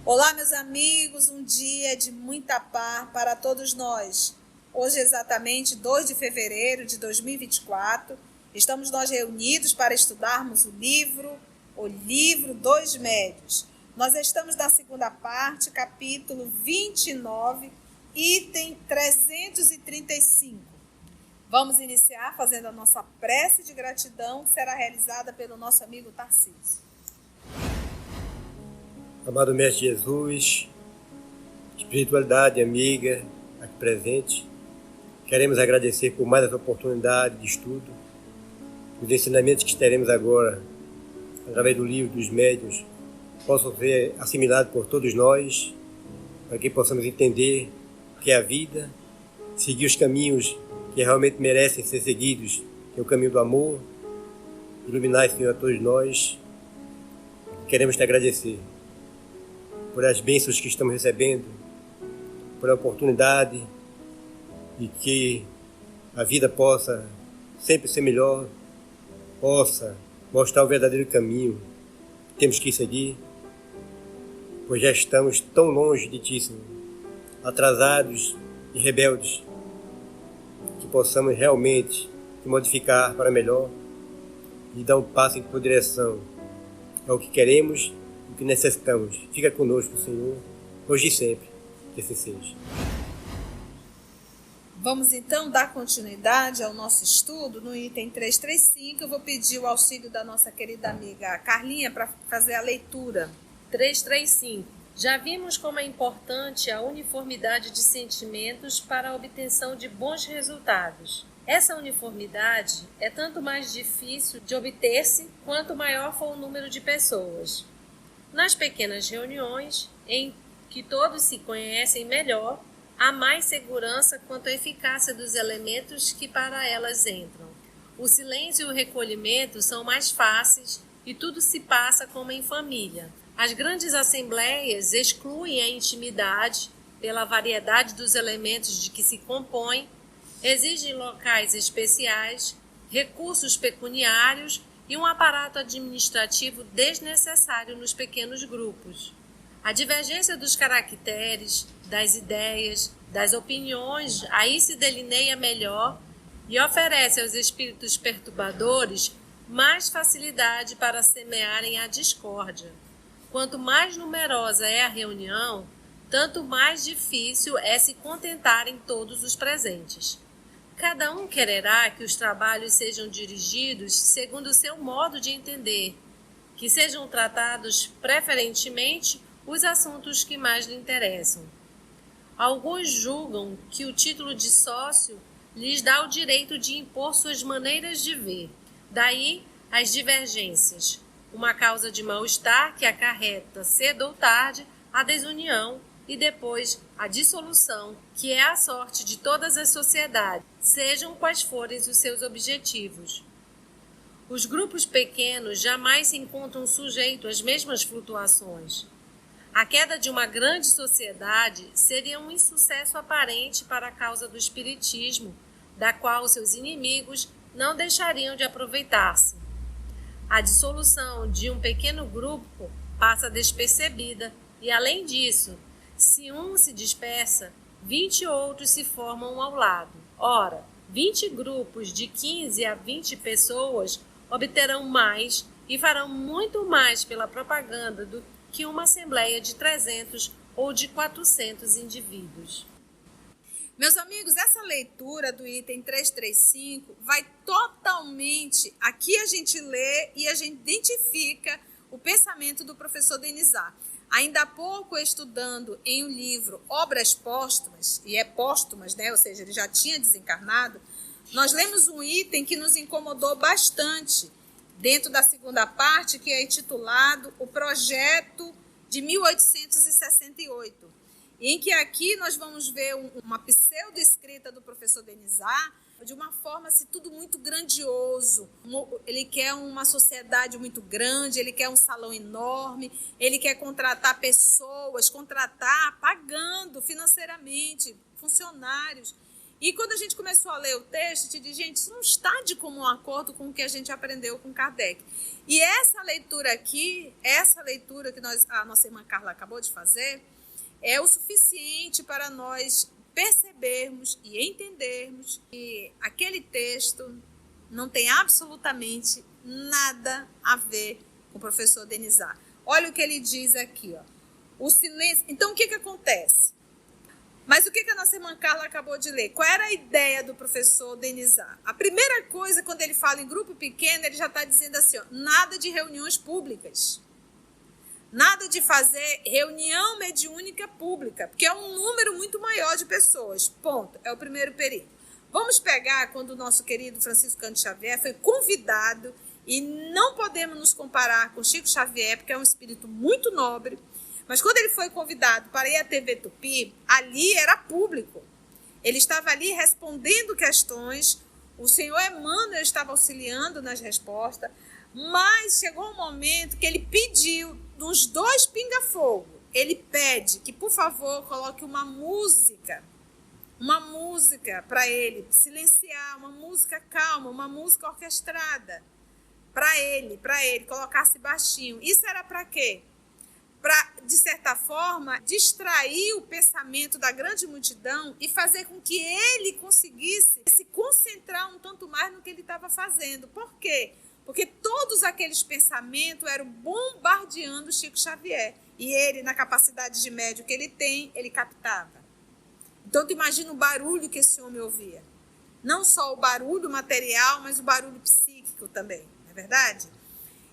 Olá, meus amigos, um dia de muita paz para todos nós. Hoje, exatamente 2 de fevereiro de 2024, estamos nós reunidos para estudarmos o livro dos Médios. Nós estamos na segunda parte, capítulo 29, item 335. Vamos iniciar fazendo a nossa prece de gratidão, que será realizada pelo nosso amigo Tarcísio. Amado Mestre Jesus, espiritualidade amiga aqui presente, queremos agradecer por mais essa oportunidade de estudo, os ensinamentos que teremos agora, através do livro dos médiuns, possam ser assimilados por todos nós, para que possamos entender o que é a vida, seguir os caminhos que realmente merecem ser seguidos, que é o caminho do amor, iluminar, Senhor, a todos nós. Queremos te agradecer por as bênçãos que estamos recebendo, por a oportunidade de que a vida possa sempre ser melhor, possa mostrar o verdadeiro caminho que temos que seguir, pois já estamos tão longe de Ti, Senhor, atrasados e rebeldes, que possamos realmente te modificar para melhor e dar um passo em tua direção. É o que queremos, o que necessitamos. Fica conosco, Senhor, hoje e sempre, que assim seja. Vamos então dar continuidade ao nosso estudo no item 335. Eu vou pedir o auxílio da nossa querida amiga Carlinha para fazer a leitura. 335. Já vimos como é importante a uniformidade de sentimentos para a obtenção de bons resultados. Essa uniformidade é tanto mais difícil de obter-se quanto maior for o número de pessoas. Nas pequenas reuniões, em que todos se conhecem melhor, há mais segurança quanto à eficácia dos elementos que para elas entram. O silêncio e o recolhimento são mais fáceis e tudo se passa como em família. As grandes assembleias excluem a intimidade pela variedade dos elementos de que se compõem, exigem locais especiais, recursos pecuniários e um aparato administrativo desnecessário nos pequenos grupos. A divergência dos caracteres, das ideias, das opiniões aí se delineia melhor e oferece aos espíritos perturbadores mais facilidade para semearem a discórdia. Quanto mais numerosa é a reunião, tanto mais difícil é se contentarem todos os presentes. Cada um quererá que os trabalhos sejam dirigidos segundo o seu modo de entender, que sejam tratados preferentemente os assuntos que mais lhe interessam. Alguns julgam que o título de sócio lhes dá o direito de impor suas maneiras de ver. Daí as divergências, uma causa de mal-estar que acarreta cedo ou tarde a desunião e depois a dissolução, que é a sorte de todas as sociedades, sejam quais forem os seus objetivos. Os grupos pequenos jamais se encontram sujeitos às mesmas flutuações. A queda de uma grande sociedade seria um insucesso aparente para a causa do espiritismo, da qual seus inimigos não deixariam de aproveitar-se. A dissolução de um pequeno grupo passa despercebida e, além disso, se um se dispersa, 20 outros se formam ao lado. Ora, 20 grupos de 15 a 20 pessoas obterão mais e farão muito mais pela propaganda do que uma assembleia de 300 ou de 400 indivíduos. Meus amigos, essa leitura do item 335 vai totalmente... Aqui a gente lê e a gente identifica o pensamento do professor Denizar. Ainda há pouco, estudando em um livro Obras Póstumas, e é póstumas, né? Ou seja, ele já tinha desencarnado, nós lemos um item que nos incomodou bastante, dentro da segunda parte, que é intitulado O Projeto de 1868, em que aqui nós vamos ver uma pseudo-escrita do professor Denizar, de uma forma assim, tudo muito grandioso. Ele quer uma sociedade muito grande, ele quer um salão enorme, ele quer contratar pessoas, pagando financeiramente, funcionários. E quando a gente começou a ler o texto, te diz, gente, isso não está de comum acordo com o que a gente aprendeu com Kardec. E essa leitura aqui, essa leitura que a nossa irmã Carla acabou de fazer, é o suficiente para nós percebermos e entendermos que aquele texto não tem absolutamente nada a ver com o professor Denizar. Olha o que ele diz aqui, ó. O silêncio. Então, o que acontece? Mas o que a nossa irmã Carla acabou de ler? Qual era a ideia do professor Denizar? A primeira coisa, quando ele fala em grupo pequeno, ele já está dizendo assim, ó, nada de reuniões públicas. Nada de fazer reunião mediúnica pública, porque é um número muito maior de pessoas. Ponto. É o primeiro período. Vamos pegar quando o nosso querido Francisco Cândido Xavier foi convidado, e não podemos nos comparar com Chico Xavier, porque é um espírito muito nobre, mas quando ele foi convidado para ir à TV Tupi, ali era público. Ele estava ali respondendo questões, o senhor Emmanuel estava auxiliando nas respostas, mas chegou um momento que ele pediu, nos 2 pinga-fogo, ele pede que, por favor, coloque uma música para ele, silenciar, uma música calma, uma música orquestrada, para ele, colocasse baixinho. Isso era para quê? Para, de certa forma, distrair o pensamento da grande multidão e fazer com que ele conseguisse se concentrar um tanto mais no que ele estava fazendo. Por quê? Porque todos aqueles pensamentos eram bombardeando Chico Xavier. E ele, na capacidade de médio que ele tem, ele captava. Então, tu imagina o barulho que esse homem ouvia. Não só o barulho material, mas o barulho psíquico também, não é verdade?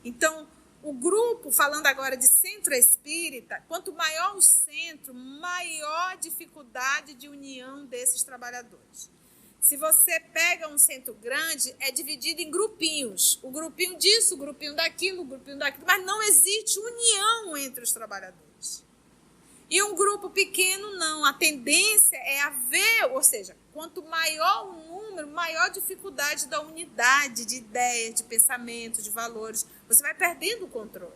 Então, o grupo, falando agora de centro espírita, quanto maior o centro, maior dificuldade de união desses trabalhadores. Se você pega um centro grande, é dividido em grupinhos. O grupinho disso, o grupinho daquilo, mas não existe união entre os trabalhadores. E um grupo pequeno, não. A tendência é haver, ou seja, quanto maior o número, maior a dificuldade da unidade de ideias, de pensamento, de valores. Você vai perdendo o controle.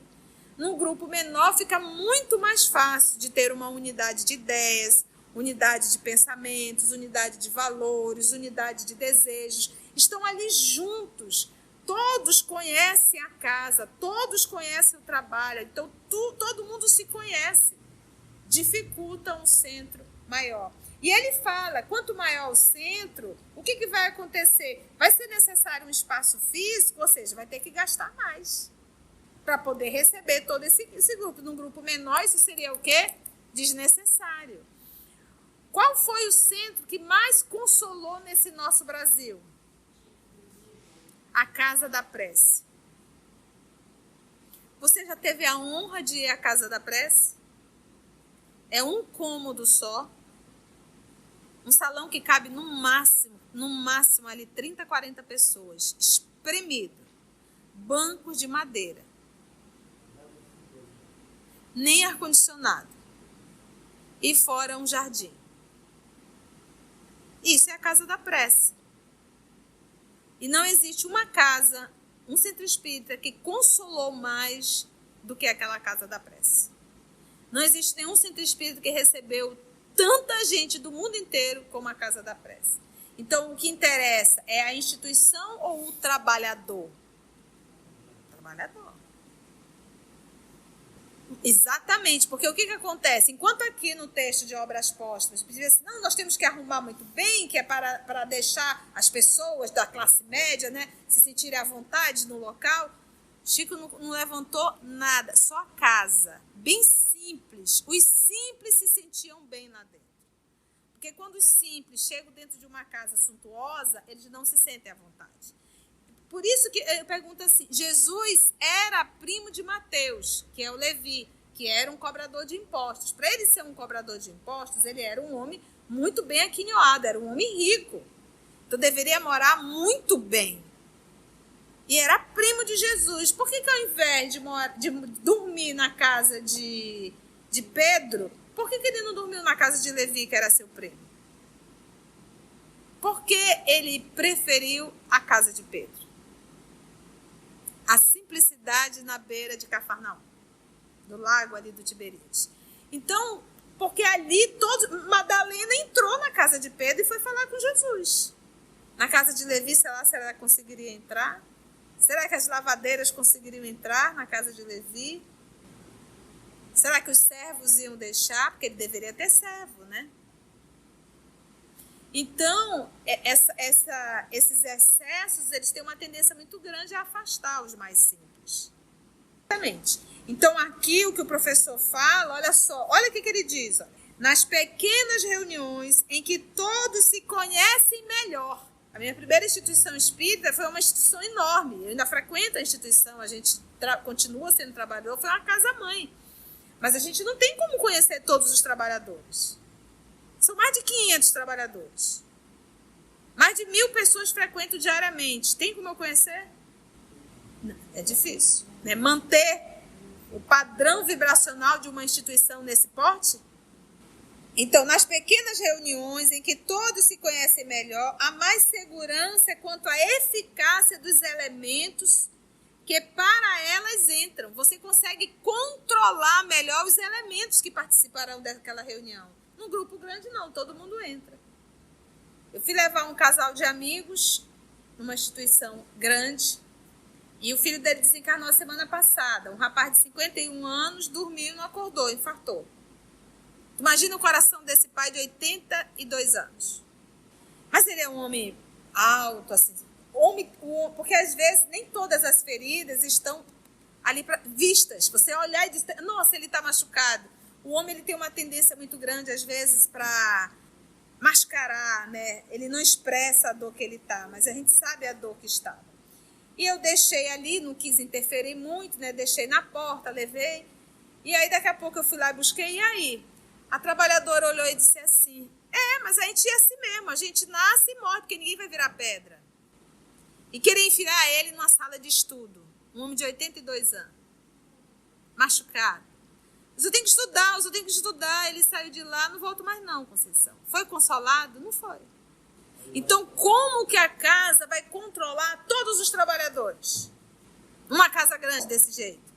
Num grupo menor, fica muito mais fácil de ter uma unidade de ideias, unidade de pensamentos, unidade de valores, unidade de desejos. Estão ali juntos. Todos conhecem a casa, todos conhecem o trabalho. Então, todo mundo se conhece. Dificulta um centro maior. E ele fala, quanto maior o centro, o que vai acontecer? Vai ser necessário um espaço físico, ou seja, vai ter que gastar mais para poder receber todo esse grupo. Num grupo menor, isso seria o quê? Desnecessário. Qual foi o centro que mais consolou nesse nosso Brasil? A Casa da Prece. Você já teve a honra de ir à Casa da Prece? É um cômodo só. Um salão que cabe no máximo ali 30, 40 pessoas. Espremido. Bancos de madeira. Nem ar-condicionado. E fora um jardim. Isso é a Casa da Prece. E não existe uma casa, um centro espírita que consolou mais do que aquela Casa da Prece. Não existe nenhum centro espírita que recebeu tanta gente do mundo inteiro como a Casa da Prece. Então, o que interessa é a instituição ou o trabalhador? O trabalhador. Exatamente, porque o que acontece? Enquanto aqui no texto de Obras Póstumas, dizia assim, não, nós temos que arrumar muito bem, que é para deixar as pessoas da classe média, né, se sentirem à vontade no local, Chico não levantou nada, só a casa, bem simples. Os simples se sentiam bem lá dentro. Porque quando os simples chegam dentro de uma casa suntuosa, eles não se sentem à vontade. Por isso que eu pergunto assim, Jesus era primo de Mateus, que é o Levi, que era um cobrador de impostos. Para ele ser um cobrador de impostos, ele era um homem muito bem aquinhoado, era um homem rico. Então deveria morar muito bem. E era primo de Jesus. Por que ao invés de dormir na casa de Pedro, por que ele não dormiu na casa de Levi, que era seu primo? Porque ele preferiu a casa de Pedro. A simplicidade na beira de Cafarnaum, do lago ali do Tiberíades. Então, Porque ali Madalena entrou na casa de Pedro e foi falar com Jesus. Na casa de Levi, será que ela conseguiria entrar? Será que as lavadeiras conseguiriam entrar na casa de Levi? Será que os servos iam deixar? Porque ele deveria ter servo, né? Então, esses excessos, eles têm uma tendência muito grande a afastar os mais simples. Exatamente. Então, aqui o que o professor fala, olha só, olha o que ele diz. Ó. Nas pequenas reuniões em que todos se conhecem melhor. A minha primeira instituição espírita foi uma instituição enorme. Eu ainda frequento a instituição, a gente continua sendo trabalhador, foi uma casa-mãe. Mas a gente não tem como conhecer todos os trabalhadores. São mais de 500 trabalhadores. Mais de 1.000 pessoas frequentam diariamente. Tem como eu conhecer? Não, é difícil. Né? Manter o padrão vibracional de uma instituição nesse porte? Então, nas pequenas reuniões em que todos se conhecem melhor, há mais segurança quanto à eficácia dos elementos que para elas entram. Você consegue controlar melhor os elementos que participarão daquela reunião. Num grupo grande, não, todo mundo entra. Eu fui levar um casal de amigos numa instituição grande e o filho dele desencarnou a semana passada. Um rapaz de 51 anos dormiu e não acordou, infartou. Imagina o coração desse pai de 82 anos. Mas ele é um homem alto, assim, porque às vezes nem todas as feridas estão ali vistas. Você olhar e dizer, nossa, ele está machucado. O homem ele tem uma tendência muito grande, às vezes, para mascarar, né? Ele não expressa a dor que ele está, mas a gente sabe a dor que está. E eu deixei ali, não quis interferir muito, né? Deixei na porta, levei. E aí, daqui a pouco, eu fui lá e busquei. E aí? A trabalhadora olhou e disse assim, mas a gente é assim mesmo, a gente nasce e morre, porque ninguém vai virar pedra. E querer enfiar ele numa sala de estudo. Um homem de 82 anos. Machucado. Eu tenho que estudar. Ele saiu de lá, não volto mais não, Conceição. Foi consolado? Não foi. Então, como que a casa vai controlar todos os trabalhadores? Uma casa grande desse jeito.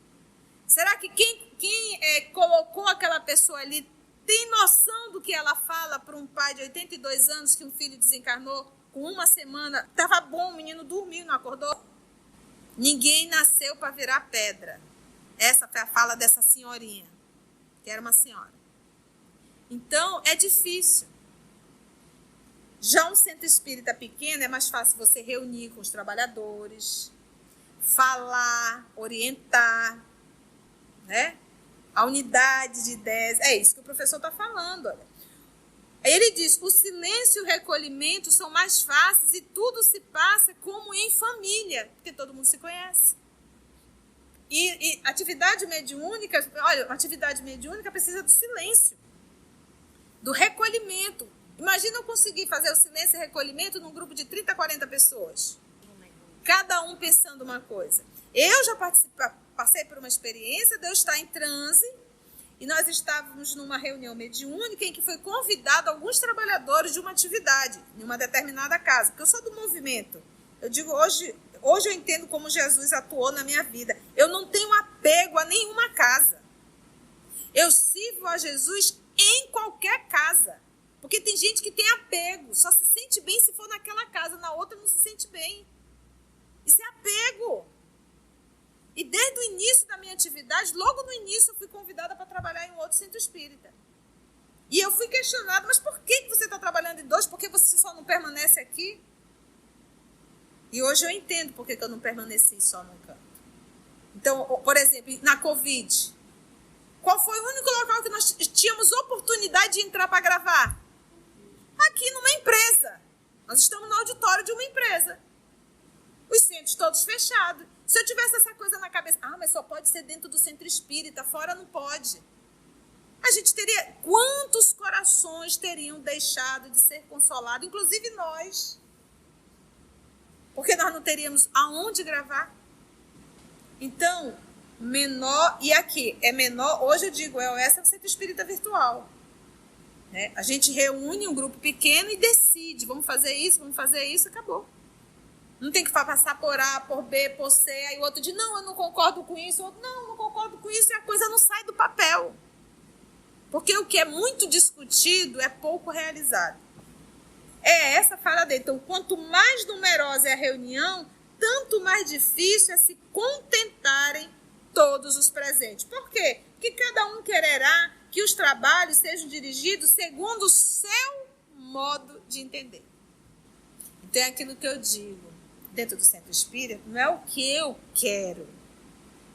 Será que quem colocou aquela pessoa ali tem noção do que ela fala para um pai de 82 anos que um filho desencarnou com uma semana? Estava bom, o menino dormiu, não acordou? Ninguém nasceu para virar pedra. Essa foi a fala dessa senhorinha. Que era uma senhora. Então, é difícil. Já um centro espírita pequeno é mais fácil você reunir com os trabalhadores, falar, orientar, né? A unidade de ideias. É isso que o professor está falando. Olha. Ele diz, o silêncio e o recolhimento são mais fáceis e tudo se passa como em família, porque todo mundo se conhece. E atividade mediúnica, olha, atividade mediúnica precisa do silêncio, do recolhimento. Imagina eu conseguir fazer o silêncio e recolhimento num grupo de 30, 40 pessoas. Cada um pensando uma coisa. Eu já passei por uma experiência de eu estar em transe e nós estávamos numa reunião mediúnica em que foi convidado alguns trabalhadores de uma atividade, em uma determinada casa, porque eu sou do movimento. Eu digo, hoje eu entendo como Jesus atuou na minha vida. Eu não tenho apego a nenhuma casa. Eu sirvo a Jesus em qualquer casa. Porque tem gente que tem apego, só se sente bem se for naquela casa, na outra não se sente bem. Isso é apego. E desde o início da minha atividade, logo no início eu fui convidada para trabalhar em um outro centro espírita. E eu fui questionada, mas por que você está trabalhando em dois? Por que você só não permanece aqui? E hoje eu entendo por que eu não permaneci só num canto. Então, por exemplo, na Covid, qual foi o único local que nós tínhamos oportunidade de entrar para gravar? Aqui numa empresa. Nós estamos no auditório de uma empresa. Os centros todos fechados. Se eu tivesse essa coisa na cabeça, mas só pode ser dentro do centro espírita, fora não pode. A gente teria, quantos corações teriam deixado de ser consolados, inclusive nós? Porque nós não teríamos aonde gravar. Então, menor, e aqui é menor, hoje eu digo, essa é o centro espírita virtual. Né? A gente reúne um grupo pequeno e decide, vamos fazer isso, acabou. Não tem que passar por A, por B, por C, aí o outro diz, não, eu não concordo com isso, o outro, não concordo com isso, e a coisa não sai do papel. Porque o que é muito discutido é pouco realizado. É essa fala dele. Então, quanto mais numerosa é a reunião, tanto mais difícil é se contentarem todos os presentes. Por quê? Porque cada um quererá que os trabalhos sejam dirigidos segundo o seu modo de entender. Então, é aquilo que eu digo, dentro do Centro Espírita, não é o que eu quero,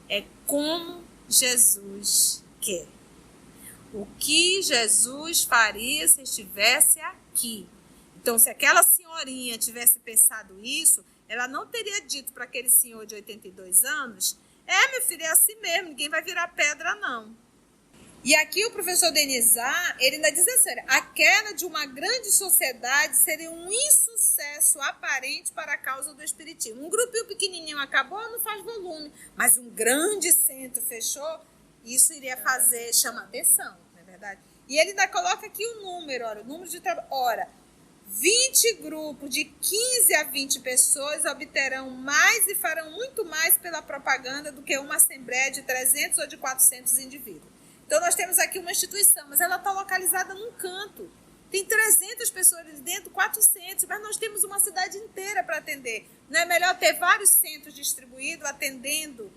é como Jesus quer. O que Jesus faria se estivesse aqui. Então, se aquela senhorinha tivesse pensado isso, ela não teria dito para aquele senhor de 82 anos, meu filho, é assim mesmo, ninguém vai virar pedra, não. E aqui o professor Denizar, ele ainda diz assim, a queda de uma grande sociedade seria um insucesso aparente para a causa do espiritismo. Um grupinho pequenininho acabou, não faz volume, mas um grande centro fechou, isso iria chamar atenção, não é verdade? E ele ainda coloca aqui o número, o número de trabalho. Ora, 20 grupos de 15 a 20 pessoas obterão mais e farão muito mais pela propaganda do que uma assembleia de 300 ou de 400 indivíduos. Então, nós temos aqui uma instituição, mas ela está localizada num canto. Tem 300 pessoas dentro, 400, mas nós temos uma cidade inteira para atender. Não é melhor ter vários centros distribuídos atendendo?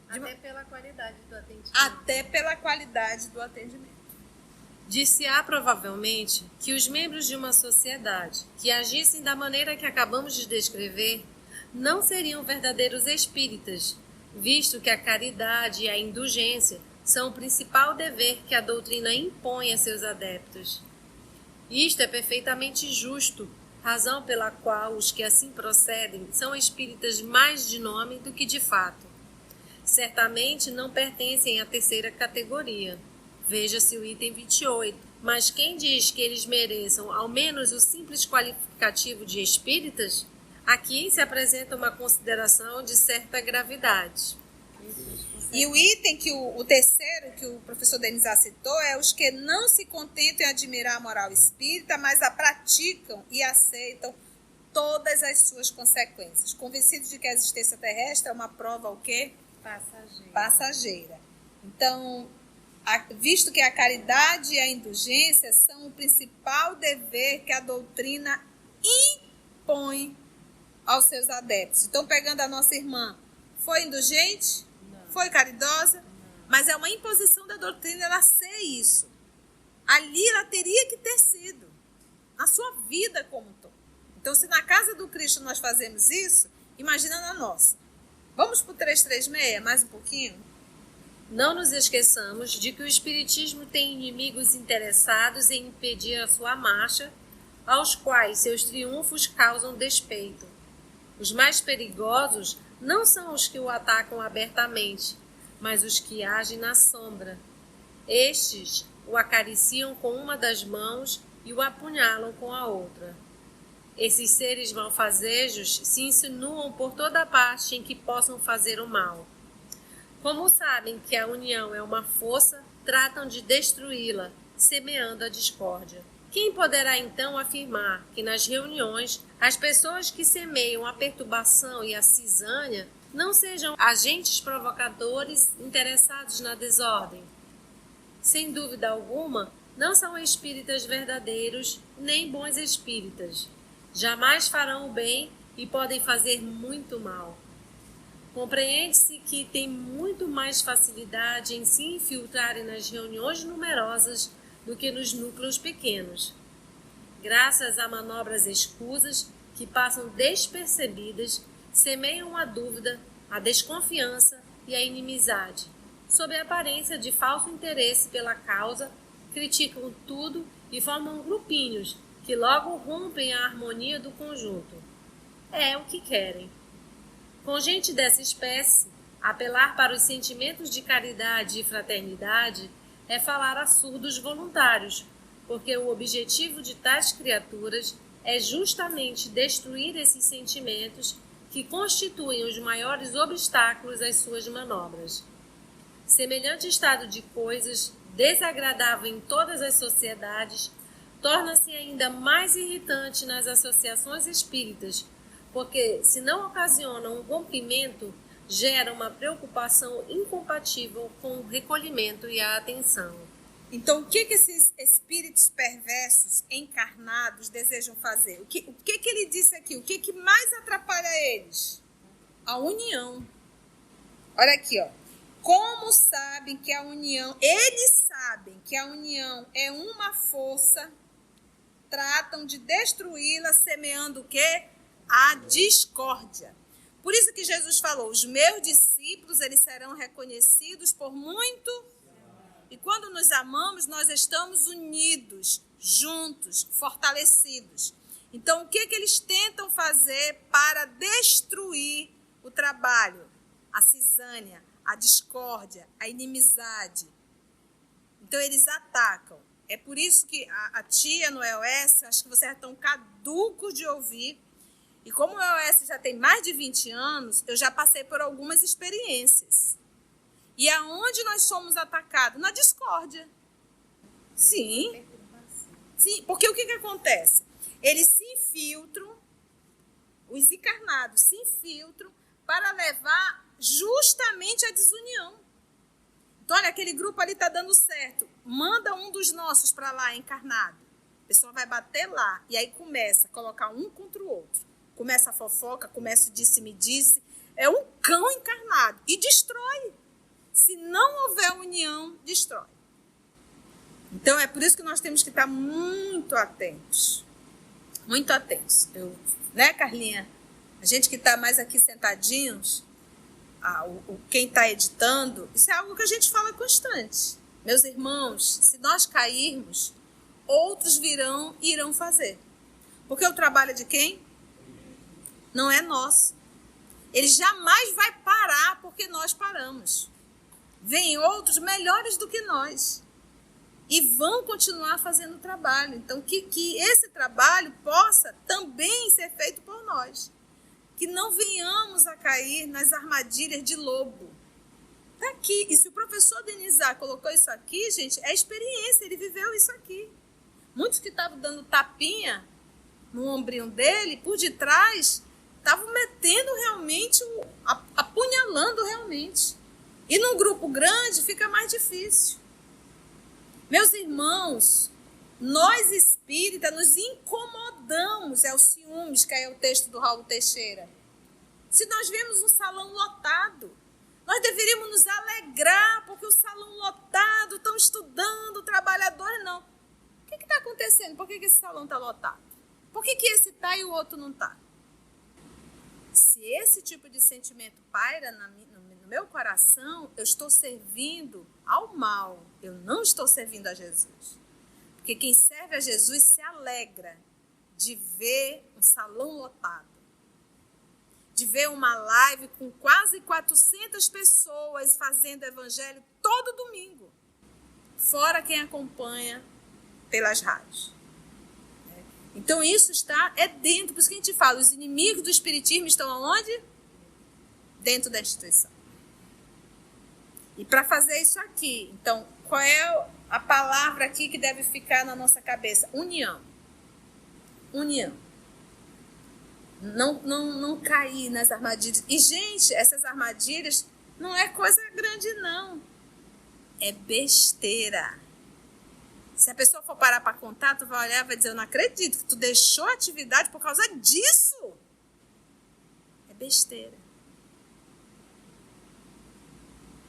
Até pela qualidade do atendimento. Até pela qualidade do atendimento. Dir-se-á provavelmente que os membros de uma sociedade que agissem da maneira que acabamos de descrever não seriam verdadeiros espíritas, visto que a caridade e a indulgência são o principal dever que a doutrina impõe a seus adeptos. Isto é perfeitamente justo, razão pela qual os que assim procedem são espíritas mais de nome do que de fato. Certamente não pertencem à terceira categoria. Veja-se o item 28. Mas quem diz que eles mereçam ao menos o simples qualificativo de espíritas? Aqui se apresenta uma consideração de certa gravidade. E o item, o terceiro, que o professor Denizar citou, é os que não se contentam em admirar a moral espírita, mas a praticam e aceitam todas as suas consequências. Convencidos de que a existência terrestre é uma prova o quê? Passageira. Então, visto que a caridade e a indulgência são o principal dever que a doutrina impõe aos seus adeptos. Então, pegando a nossa irmã, foi indulgente? Não. Foi caridosa? Não. Mas é uma imposição da doutrina ela ser isso. Ali ela teria que ter sido, na sua vida como um todo. Então, se na casa do Cristo nós fazemos isso, imagina na nossa. Vamos para o 336, mais um pouquinho? Não nos esqueçamos de que o Espiritismo tem inimigos interessados em impedir a sua marcha, aos quais seus triunfos causam despeito. Os mais perigosos não são os que o atacam abertamente, mas os que agem na sombra. Estes o acariciam com uma das mãos e o apunhalam com a outra. Esses seres malfazejos se insinuam por toda parte em que possam fazer o mal. Como sabem que a união é uma força, tratam de destruí-la, semeando a discórdia. Quem poderá então afirmar que nas reuniões as pessoas que semeiam a perturbação e a cisânia não sejam agentes provocadores interessados na desordem? Sem dúvida alguma, não são espíritas verdadeiros nem bons espíritas. Jamais farão o bem e podem fazer muito mal. Compreende-se que tem muito mais facilidade em se infiltrarem nas reuniões numerosas do que nos núcleos pequenos. Graças a manobras escusas que passam despercebidas, semeiam a dúvida, a desconfiança e a inimizade. Sob a aparência de falso interesse pela causa, criticam tudo e formam grupinhos que logo rompem a harmonia do conjunto. É o que querem. Com gente dessa espécie, apelar para os sentimentos de caridade e fraternidade é falar a surdos voluntários, porque o objetivo de tais criaturas é justamente destruir esses sentimentos que constituem os maiores obstáculos às suas manobras. Semelhante estado de coisas, desagradável em todas as sociedades, torna-se ainda mais irritante nas associações espíritas, porque, se não ocasiona um rompimento, gera uma preocupação incompatível com o recolhimento e a atenção. Então, o que esses espíritos perversos encarnados desejam fazer? O que ele disse aqui? O que mais atrapalha eles? A união. Olha aqui, ó. Como sabem que a união, eles sabem que a união é uma força, tratam de destruí-la, semeando o quê? A discórdia. Por isso que Jesus falou, os meus discípulos, eles serão reconhecidos por muito. E quando nos amamos, nós estamos unidos, juntos, fortalecidos. Então, o que eles tentam fazer para destruir o trabalho? A cisânia, a discórdia, a inimizade. Então, eles atacam. É por isso que a tia no EOS, acho que vocês estão caducos de ouvir. E como o EOS já tem mais de 20 anos, eu já passei por algumas experiências. E aonde nós somos atacados? Na discórdia. Sim. Sim, porque o que acontece? Eles se infiltram, os encarnados se infiltram para levar justamente a desunião. Então, olha, aquele grupo ali está dando certo. Manda um dos nossos para lá, encarnado. A pessoa vai bater lá e aí começa a colocar um contra o outro. Começa a fofoca, começa o disse-me-disse. É um cão encarnado e destrói. Se não houver união, destrói. Então, é por isso que nós temos que estar muito atentos. Muito atentos. Né, Carlinha? A gente que está mais aqui sentadinhos, quem está editando, isso é algo que a gente fala constante. Meus irmãos, se nós cairmos, outros virão e irão fazer. Porque o trabalho é de quem? Não é nosso. Ele jamais vai parar porque nós paramos. Vêm outros melhores do que nós. E vão continuar fazendo o trabalho. Então, que esse trabalho possa também ser feito por nós. Que não venhamos a cair nas armadilhas de lobo. Está aqui. E se o professor Denizar colocou isso aqui, gente, é experiência. Ele viveu isso aqui. Muitos que estavam dando tapinha no ombrinho dele, por detrás, estavam metendo realmente, apunhalando realmente. E num grupo grande fica mais difícil. Meus irmãos, nós espíritas nos incomodamos, é o ciúmes, que é o texto do Raul Teixeira. Se nós vemos um salão lotado, nós deveríamos nos alegrar, porque o salão lotado, estão estudando, trabalhadores, não. O que está acontecendo? Por que esse salão está lotado? Por que esse está e o outro não está? Se esse tipo de sentimento paira no meu coração, eu estou servindo ao mal. Eu não estou servindo a Jesus. Porque quem serve a Jesus se alegra de ver um salão lotado. De ver uma live com quase 400 pessoas fazendo evangelho todo domingo. Fora quem acompanha pelas rádios. Então isso é dentro, por isso que a gente fala, os inimigos do espiritismo estão aonde? Dentro da instituição. E para fazer isso aqui, então, qual é a palavra aqui que deve ficar na nossa cabeça? União. União. Não cair nas armadilhas. E, gente, essas armadilhas não é coisa grande, não. É besteira. Se a pessoa for parar para contar, tu vai olhar e vai dizer, eu não acredito que tu deixou a atividade por causa disso. É besteira.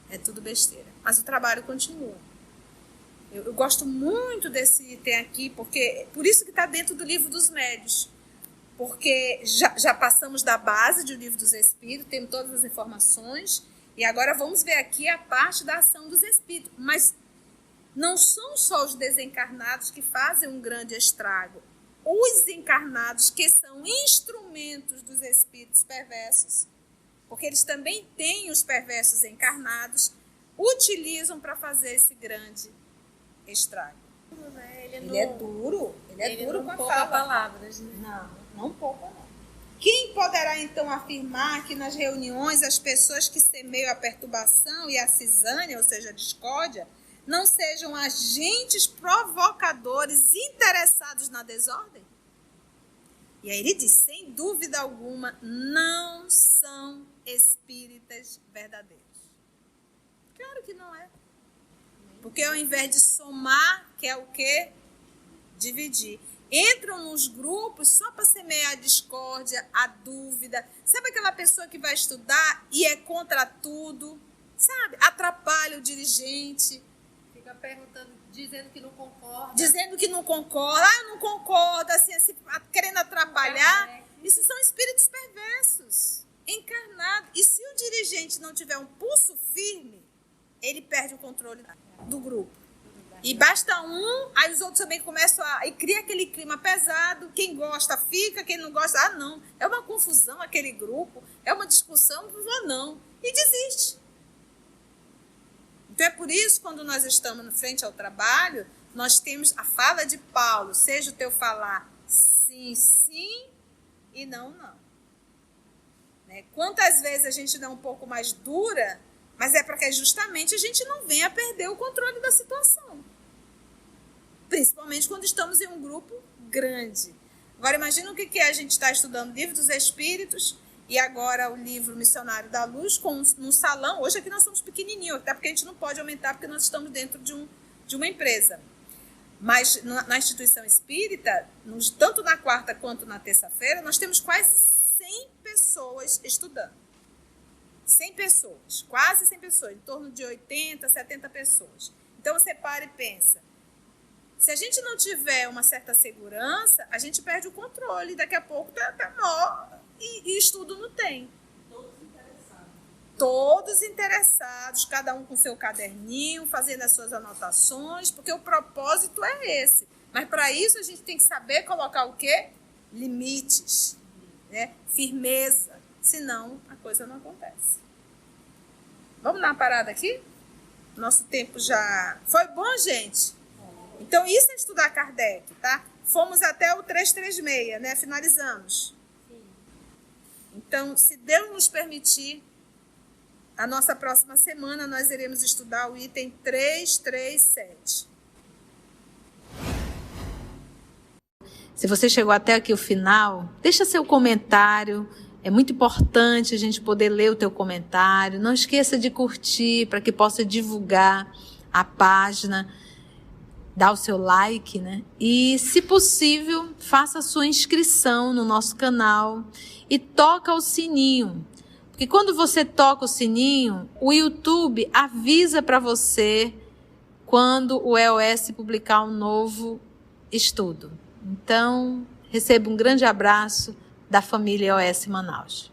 É tudo besteira. Mas o trabalho continua. Eu gosto muito desse item aqui, porque por isso que está dentro do Livro dos Médiuns. Porque já passamos da base do Livro dos Espíritos, temos todas as informações, e agora vamos ver aqui a parte da ação dos Espíritos. Mas não são só os desencarnados que fazem um grande estrago. Os encarnados, que são instrumentos dos espíritos perversos, porque eles também têm os perversos encarnados, utilizam para fazer esse grande estrago. Ele é duro. Ele é duro com a fala. Palavras, né? Não poupa não. Quem poderá então afirmar que nas reuniões as pessoas que semeiam a perturbação e a cisânia, ou seja, a discórdia, não sejam agentes provocadores interessados na desordem? E aí ele diz, sem dúvida alguma, não são espíritas verdadeiros. Claro que não é. Porque ao invés de somar, quer o quê? Dividir. Entram nos grupos só para semear a discórdia, a dúvida. Sabe aquela pessoa que vai estudar e é contra tudo? Sabe? Atrapalha o dirigente. Fica perguntando, dizendo que não concorda. Dizendo que não concorda. Ah, eu não concordo, assim, querendo atrapalhar. Isso são espíritos perversos, encarnados. E se o dirigente não tiver um pulso firme, ele perde o controle do grupo. E basta um, aí os outros também começam e cria aquele clima pesado. Quem gosta fica, quem não gosta, não. É uma confusão aquele grupo, é uma discussão, não vou não. E desiste. Então é por isso, quando nós estamos na frente ao trabalho, nós temos a fala de Paulo, seja o teu falar sim, sim e não, não. Né? Quantas vezes a gente dá um pouco mais dura, mas é para que justamente a gente não venha perder o controle da situação. Principalmente quando estamos em um grupo grande. Agora imagina o que é a gente estar estudando o Livro dos Espíritos e agora o livro Missionário da Luz num salão. Hoje aqui nós somos pequenininhos, até porque a gente não pode aumentar porque nós estamos dentro de uma empresa. Mas na instituição espírita, tanto na quarta quanto na terça-feira, nós temos quase 100 pessoas estudando. 100 pessoas, quase 100 pessoas, em torno de 80, 70 pessoas. Então você para e pensa, se a gente não tiver uma certa segurança, a gente perde o controle, daqui a pouco tá mó e estudo não tem. Todos interessados, cada um com seu caderninho, fazendo as suas anotações, porque o propósito é esse. Mas para isso a gente tem que saber colocar o quê? Limites, né? Firmeza, senão a coisa não acontece. Vamos dar uma parada aqui? Nosso tempo já... Foi bom, gente? Então isso é estudar Kardec, tá? Fomos até o 336, né? Finalizamos. Então, se Deus nos permitir, a nossa próxima semana nós iremos estudar o item 337. Se você chegou até aqui o final, deixa seu comentário. É muito importante a gente poder ler o teu comentário. Não esqueça de curtir para que possa divulgar a página. Dá o seu like, né? E, se possível, faça a sua inscrição no nosso canal e toca o sininho. Porque quando você toca o sininho, o YouTube avisa para você quando o EOS publicar um novo estudo. Então, receba um grande abraço da família EOS Manaus.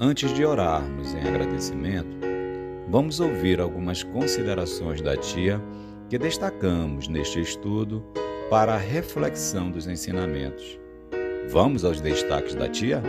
Antes de orarmos em agradecimento, vamos ouvir algumas considerações da tia que destacamos neste estudo para a reflexão dos ensinamentos. Vamos aos destaques da tia?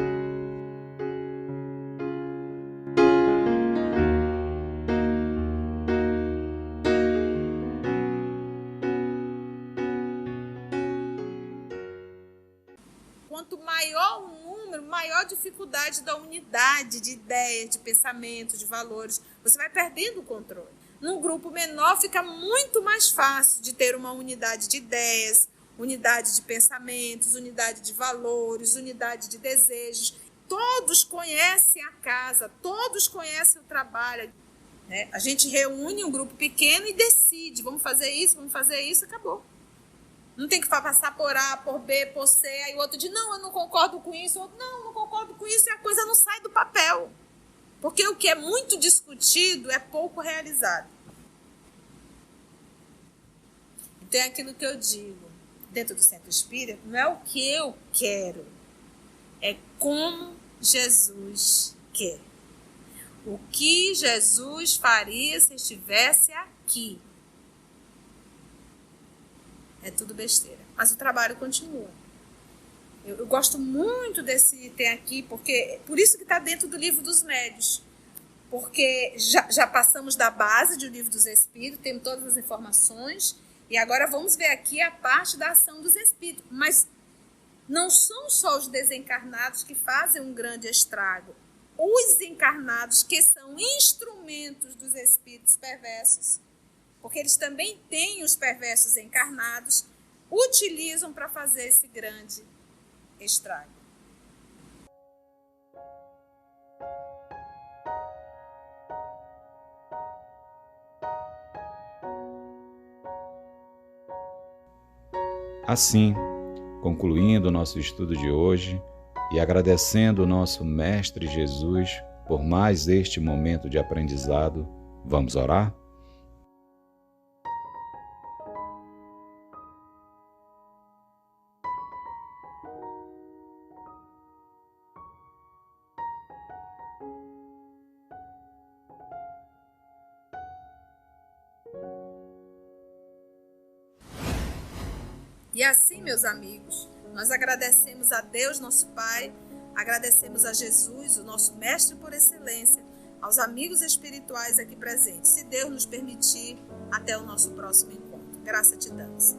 Quanto maior o número, maior a dificuldade da unidade de ideias, de pensamento, de valores. Você vai perdendo o controle. Num grupo menor fica muito mais fácil de ter uma unidade de ideias, unidade de pensamentos, unidade de valores, unidade de desejos. Todos conhecem a casa, todos conhecem o trabalho. Né? A gente reúne um grupo pequeno e decide, vamos fazer isso, acabou. Não tem que passar por A, por B, por C, aí o outro diz, não, eu não concordo com isso, o outro, não concordo com isso, e a coisa não sai do papel. Porque o que é muito discutido é pouco realizado. Então é aquilo que eu digo, dentro do Centro Espírita, não é o que eu quero, é como Jesus quer. O que Jesus faria se estivesse aqui. É tudo besteira. Mas o trabalho continua. Eu gosto muito desse item aqui, porque por isso que está dentro do Livro dos Médiuns. Porque já passamos da base do Livro dos Espíritos, temos todas as informações, e agora vamos ver aqui a parte da ação dos Espíritos. Mas não são só os desencarnados que fazem um grande estrago. os encarnados, que são instrumentos dos espíritos perversos, porque eles também têm os perversos encarnados, utilizam para fazer esse grande estrago. Assim, concluindo o nosso estudo de hoje e agradecendo o nosso Mestre Jesus por mais este momento de aprendizado, vamos orar? E assim, meus amigos, nós agradecemos a Deus, nosso Pai, agradecemos a Jesus, o nosso Mestre por excelência, aos amigos espirituais aqui presentes. Se Deus nos permitir, até o nosso próximo encontro. Graça te damos.